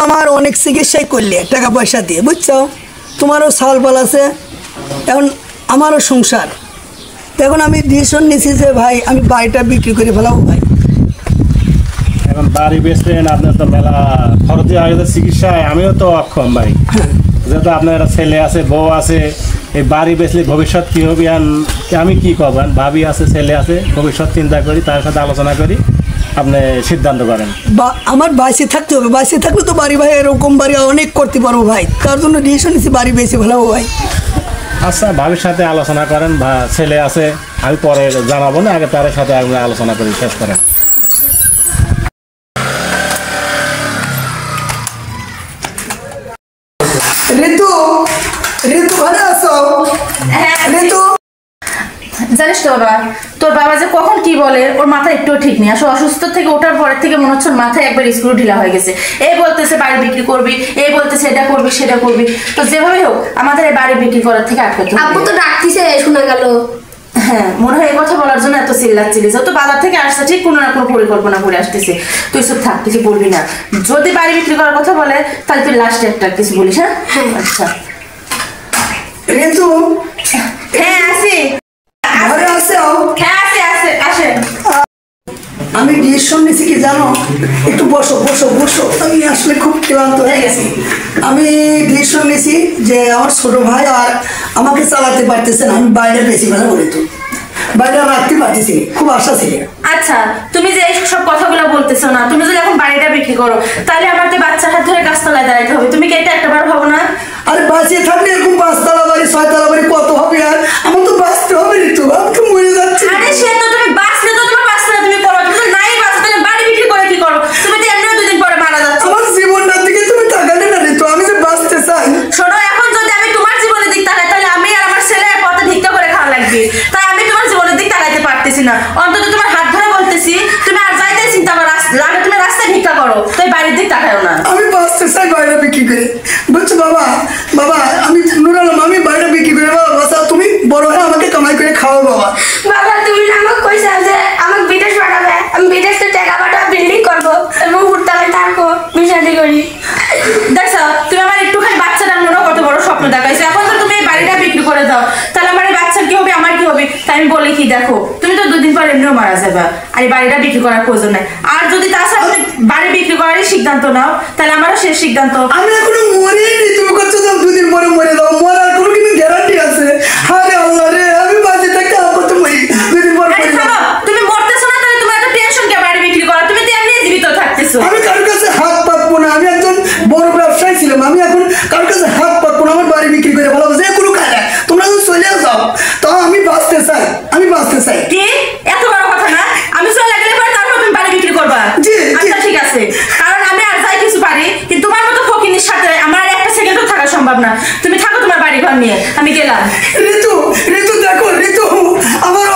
আমার অনেক চিকিৎসাই করলে টাকা পয়সা দিয়ে, বুঝছো? তোমারও চাউল পাল আছে, এখন আমারও সংসার। এখন আমি ডিসিশন নিয়েছি যে ভাই আমি বাড়িটা বিক্রি করে ফেলাবো। ভাই এখন বাড়ি বেচলেন, আপনার তো মেলা খরচ হয়ে গেছে চিকিৎসায়, আমিও তো অক্ষম ভাই। যেহেতু আপনার একটা ছেলে আছে, বউ আছে, এই বাড়ি বেচলে ভবিষ্যৎ কী হবে, আমি কি করবেন, ভাবি আছে, ছেলে আছে, ভবিষ্যৎ চিন্তা করি, তার সাথে আলোচনা করি, আপনি সিদ্ধান্ত করেন। বা আমার বাইসে থাকতে হবে, বাইসে থাকলে তো বাড়ি ভাই এরকম বাড়ি অনেক করতে পারবো ভাই, তার জন্য ডিসিশন নিয়েছি বাড়ি বেশি ফেলাবো ভাই। আচ্ছা, ভাবির সাথে আলোচনা করেন, বা ছেলে আছে, আমি পরে জানাবো না, আগে তার সাথে আলোচনা করি, শেষ করেন। ঋতু, ঋতু ভালো আছো? ঋতু জানিস তো বাবা, তোর বাবা যে কখন কি বলে ওর মাথা একটু ঠিক নেই। আসলে অসুস্থ থেকে ওঠার পরের থেকে মনে হচ্ছে মাথায় একবার স্ক্রু ঢিলা হয়ে গেছে। এই বলতেছে বাড়ি বিক্রি করবি, এই বলতেছে এটা করবি সেটা করবি। তো যেভাবে হোক আমাদের এই বাড়ি বিক্রি করার থেকে আটকাতে হবে। আপু তো ডাকতিছে, শোনা গেল। হ্যাঁ, মনে হয় এই কথা বলার জন্য এত চিল্লাচ্ছিলি। যত বাজার থেকে আসছে ঠিক কোনো না কোনো পরিকল্পনা করে আসতেছে। তুই সব থাক, কিছু বলবি না। যদি বাড়ি বিক্রি করার কথা বলে তাহলে তুই লাস্টে একটা কিছু বলিস। হ্যাঁ আচ্ছা। ঋতু হ্যাঁ আসি। ঘরে আসো? হ্যাঁ আসে আসে আসে। আমি ডিসিশন নিয়েছি কি জানো, একটু বসো বসো বসো, আমি আসলে খুব ক্লান্ত হয়ে গেছি। আমি ডিসিশন নিয়েছি যে আমার ছোট ভাই আর আমাকে চালাতে পারতেছে না, আমি বাইরে বেশি বেলা বলি, তো বাইরে রাখতে পারতেছি, খুব আশা ছিল। আচ্ছা, তুমি যে এই সব কথাগুলো বলতেছো না, তুমি যদি এখন বাড়িটা বিক্রি করো তাহলে আমাকে বাচ্চার হাত ধরে গাছতলায় দাঁড়াতে হবে। তুমি কি এটা একটাবার ভাবো না? আরে বাঁচিয়ে থাকলে এরকম 5 তলা বাড়ি 6 তলা বাড়ি কত হবে, আর আমার তো বাঁচতে হবে ঋতু, আমি তো মরে যাচ্ছি। আরে সে তো তুমি বাঁচলে তো তোমার বাঁচলে তুমি করো, তুমি তো নাই বাঁচলে তুমি বাড়ি বিক্রি করে কি করো? তুমি তো এমনিও 2 দিন পরে মারা যাচ্ছ। আমার জীবনটার দিকে তুমি তাকালে না ঋতু, আমি যে বাঁচতে চাই। শোনো, এখন যদি আমি তোমার জীবনের দিক তাকাই তাহলে আমি আর আমার ছেলে পথে ভিক্ষা করে খাওয়া লাগবে। তাই আমি তোমার জীবনের দিক তাকাইতে পারতেছি না। অন্তত তোমার হাত ধরে বলতেছি, তুমি আর যাইতে চিন্তা করো, লাগে তুমি রাস্তায় ভিক্ষা করো, তাই বাড়ির দিক তাকায়ও না। আমি বাঁচতে চাই বাইরে বিক্রি করে, বুঝছো বাবা? বাবা আমি নুরালাম, আমি বাইরে বিক্রি করে বাবা বাঁচা, তুমি বড় হয়ে আমাকে কামাই করে খাওয়া বাবা। বাবা তুমি না আমাকে কইছা যে আমাকে বিদেশ পাঠাবে, আমি বিদেশ থেকে টাকা পাঠাবো, বিল্ডিং করবো এবং হুড়তালায় থাকবো, বিষাদি করি। দেখছো, তুমি আমার একটুখানি বাচ্চাটার মনে কত বড় স্বপ্ন দেখাইছো। এখন তো তুমি এই বাড়িটা বিক্রি করে দাও, তাহলে আমার এই বাচ্চার কি হবে, আমার কি হবে? তাই আমি বলি কি, দেখো তুমি তো 2 দিন পর এমনিও মারা যাবে, আর এই বাড়িটা বিক্রি করার প্রয়োজন নাই। আর যদি তাছাড়া তুমি বাড়ি বিক্রি করারই সিদ্ধান্ত নাও তাহলে আমারও শেষ সিদ্ধান্ত। আমি এখনো মরিনি, তুমি করছো তো 2 দিন পরে মরে যাও, মরার কোনো কিন্তু গ্যারান্টি আছে? আরে আল্লাহ রে, আমি বাঁচে থাকতে আমার তো মরি, 2 দিন পরে মরে যাও। তুমি মরতেছো না, তাহলে তোমার এত টেনশন কে বাড়ি বিক্রি করা? তুমি তো এমনি জীবিত থাকতেছো। আমি কারোর কাছে হাত পাতবো না, আমি একজন বড় ব্যবসায়ী ছিলাম, আমি এখন কারোর কাছে হাত পাতবো না, আমার বাড়ি বিক্রি করে ভালো যে কোনো কাজে তোমরা যদি চলে যাও, তাও আমি বাঁচতে চাই, আমি বাঁচতে চাই। কি এত বড় কথা না? আমি চলে গেলে পরে তারপর তুমি বাড়ি বিক্রি করবা? জি, আচ্ছা ঠিক আছে, কারণ আমি আর যাই কিছু পারি, কিন্তু তোমার মতো ফকিনের সাথে আমার আর একটা সেকেন্ডও থাকা সম্ভব না। তুমি থাকো তোমার বাড়ি ঘর নিয়ে, আমি গেলাম। ঋতু, ঋতু দেখো ঋতু, আমার